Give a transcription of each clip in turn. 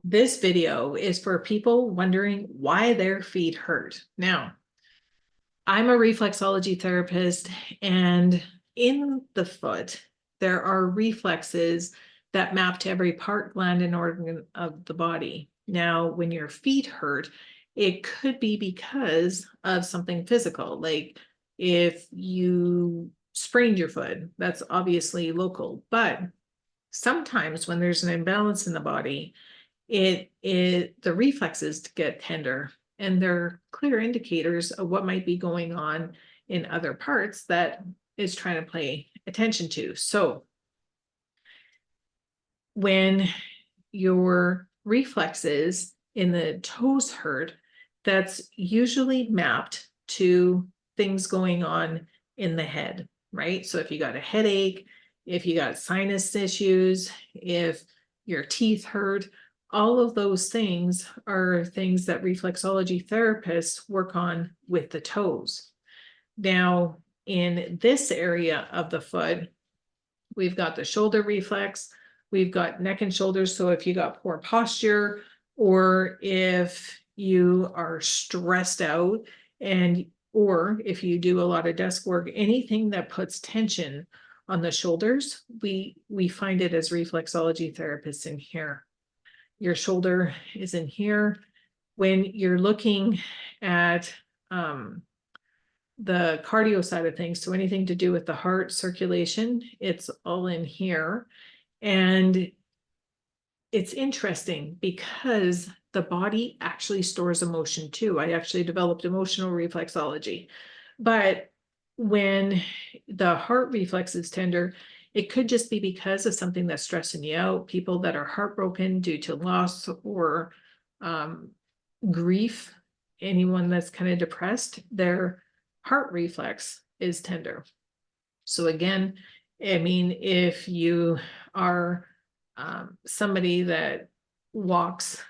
This video is for people wondering why their feet hurt. Now, I'm a reflexology therapist, and in the foot, there are reflexes that map to every part, gland, and organ of the body. Now, when your feet hurt, it could be because of something physical, like if you sprained your foot, that's obviously local. But sometimes when there's an imbalance in the body, the reflexes get tender, and they're clear indicators of what might be going on in other parts that is trying to pay attention to. So when your reflexes in the toes hurt, that's usually mapped to things going on in the head, right? So if you got a headache, if you got sinus issues, if your teeth hurt, all of those things are things that reflexology therapists work on with the toes. Now, in this area of the foot, we've got the shoulder reflex, we've got neck and shoulders. So if you got poor posture, or if you are stressed out, or if you do a lot of desk work, anything that puts tension on the shoulders, we find it as reflexology therapists in here. Your shoulder is in here. When you're looking at the cardio side of things, so anything to do with the heart circulation, it's all in here. And it's interesting because the body actually stores emotion too. I actually developed emotional reflexology. But when the heart reflex is tender, it could just be because of something that's stressing you out. People that are heartbroken due to loss or grief, anyone that's kind of depressed, their heart reflex is tender. So again, I mean, if you are somebody that walks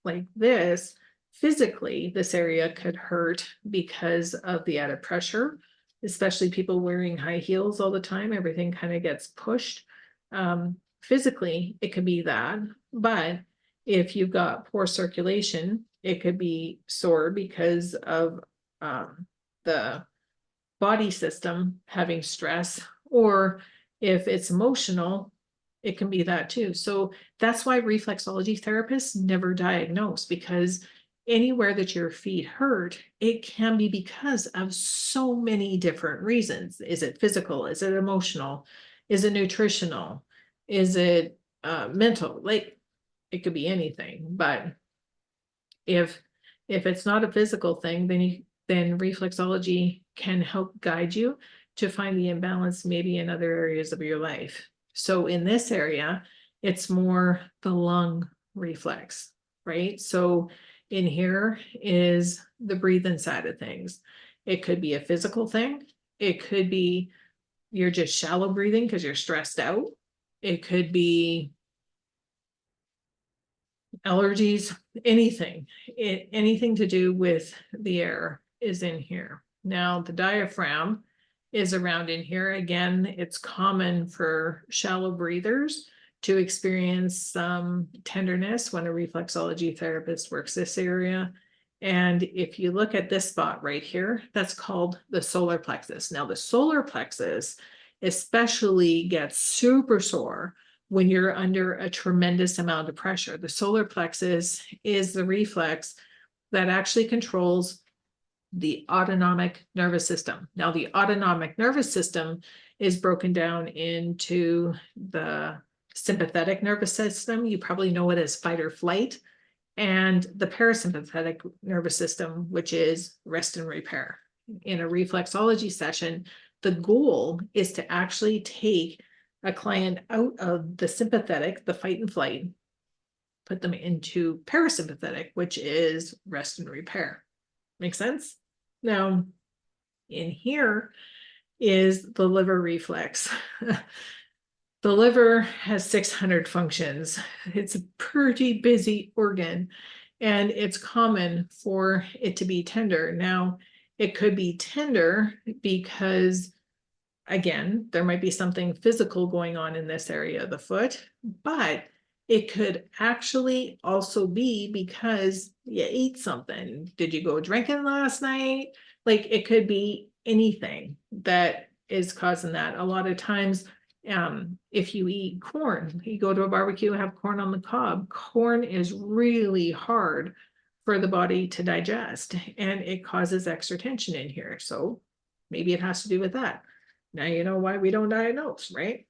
like this, physically, this area could hurt because of the added pressure, especially people wearing high heels all the time. Everything kind of gets pushed. Physically, it could be that. But if you've got poor circulation, it could be sore because of the body system having stress, or if it's emotional, it can be that too. So that's why reflexology therapists never diagnose, because anywhere that your feet hurt, it can be because of so many different reasons. Is it physical? Is it emotional? Is it nutritional? Is it mental? Like, it could be anything. But if it's not a physical thing, then reflexology can help guide you to find the imbalance maybe in other areas of your life. So in this area, it's more the lung reflex, right? So in here is the breathing side of things. It could be a physical thing. It could be you're just shallow breathing because you're stressed out. It could be allergies, anything to do with the air is in here. Now the diaphragm is around in here. Again, it's common for shallow breathers to experience some tenderness when a reflexology therapist works this area. And if you look at this spot right here, that's called the solar plexus. Now the solar plexus especially gets super sore when you're under a tremendous amount of pressure. The solar plexus is the reflex that actually controls the autonomic nervous system. Now, the autonomic nervous system is broken down into the sympathetic nervous system. You probably know it as fight or flight, and the parasympathetic nervous system, which is rest and repair. In a reflexology session, the goal is to actually take a client out of the sympathetic, the fight and flight, put them into parasympathetic, which is rest and repair. Make sense? Now, in here is the liver reflex. The liver has 600 functions. It's a pretty busy organ, and it's common for it to be tender. Now, it could be tender because, again, there might be something physical going on in this area of the foot, but It could actually also be because you ate something. Did you go drinking last night? Like it could be anything that is causing that. A lot of times, if you eat corn, you go to a barbecue, have corn on the cob, corn is really hard for the body to digest and it causes extra tension in here. So maybe it has to do with that. Now you know why we don't diagnose, right?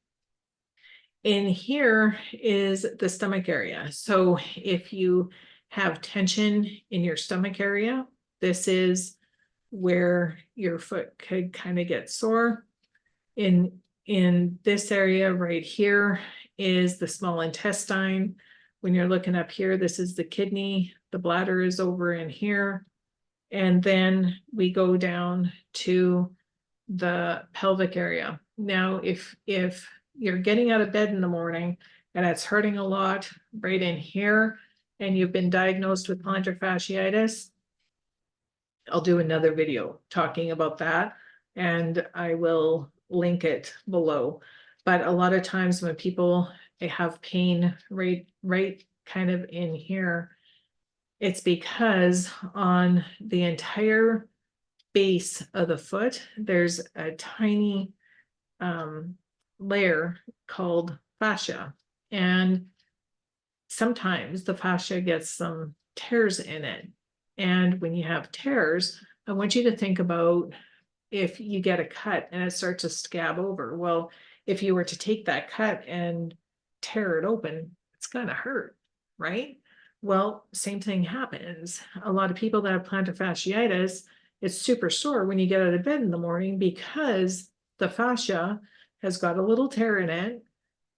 In here is the stomach area. So if you have tension in your stomach area, this is where your foot could kind of get sore. In this area right here is the small intestine. When you're looking up here, this is the kidney. The bladder is over in here. And then we go down to the pelvic area. Now, if you're getting out of bed in the morning and it's hurting a lot right in here, and you've been diagnosed with plantar fasciitis, I'll do another video talking about that, and I will link it below. But a lot of times when people have pain right kind of in here, it's because on the entire base of the foot, there's a tiny layer called fascia. And sometimes the fascia gets some tears in it. And when you have tears, I want you to think about if you get a cut and it starts to scab over. Well, if you were to take that cut and tear it open, it's gonna hurt, right? Well, same thing happens. A lot of people that have plantar fasciitis, it's super sore when you get out of bed in the morning because the fascia has got a little tear in it.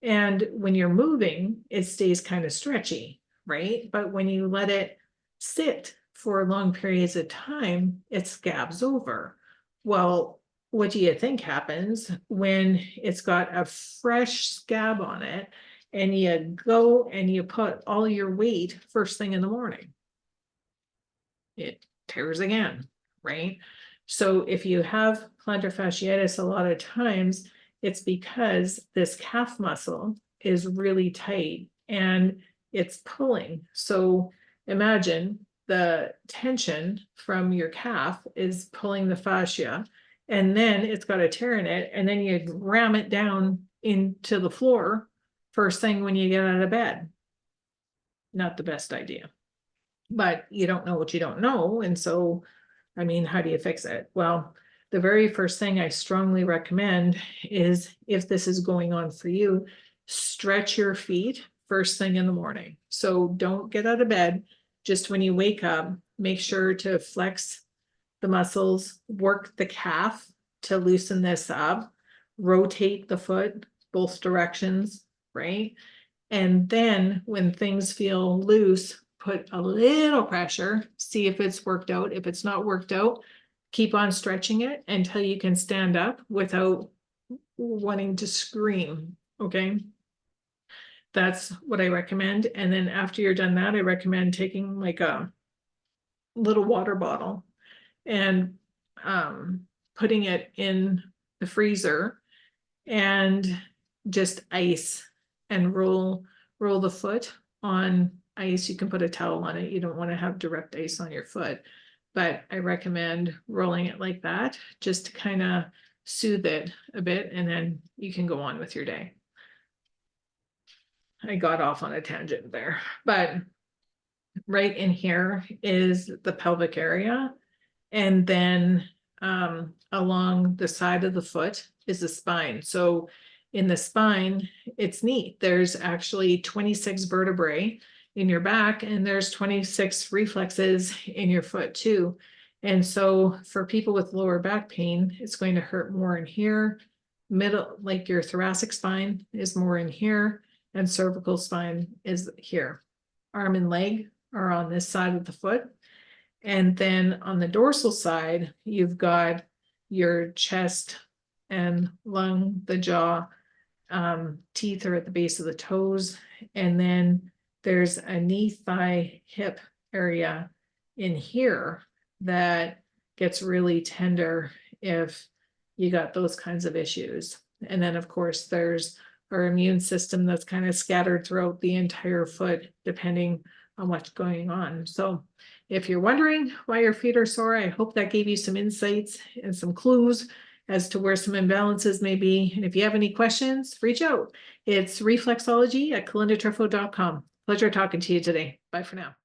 And when you're moving, it stays kind of stretchy, right? But when you let it sit for long periods of time, it scabs over. Well, what do you think happens when it's got a fresh scab on it and you go and you put all your weight first thing in the morning? It tears again, right? So if you have plantar fasciitis, a lot of times it's because this calf muscle is really tight and it's pulling. So imagine the tension from your calf is pulling the fascia, and then it's got a tear in it, and then you ram it down into the floor first thing when you get out of bed. Not the best idea. But you don't know what you don't know. And so, I mean, how do you fix it? Well, the very first thing I strongly recommend is if this is going on for you, stretch your feet first thing in the morning. So don't get out of bed. Just when you wake up, make sure to flex the muscles, work the calf to loosen this up, rotate the foot both directions, right? And then when things feel loose, put a little pressure, see if it's worked out. If it's not worked out, keep on stretching it until you can stand up without wanting to scream. Okay. That's what I recommend. And then after you're done that, I recommend taking like a little water bottle and putting it in the freezer and just ice and roll the foot on ice. You can put a towel on it. You don't want to have direct ice on your foot, but I recommend rolling it like that just to kind of soothe it a bit, and then you can go on with your day. I got off on a tangent there, but right in here is the pelvic area, and then along the side of the foot is the spine. So in the spine, it's neat. There's actually 26 vertebrae in your back, and there's 26 reflexes in your foot too. And so for people with lower back pain, it's going to hurt more in here. Middle, like your thoracic spine is more in here, and cervical spine is here. Arm and leg are on this side of the foot. And then on the dorsal side, you've got your chest and lung, the jaw, teeth are at the base of the toes. And then there's a knee, thigh, hip area in here that gets really tender if you got those kinds of issues. And then of course there's our immune system that's kind of scattered throughout the entire foot, depending on what's going on. So if you're wondering why your feet are sore, I hope that gave you some insights and some clues as to where some imbalances may be. And if you have any questions, reach out. It's reflexology@calindatrefo.com. Pleasure talking to you today. Bye for now.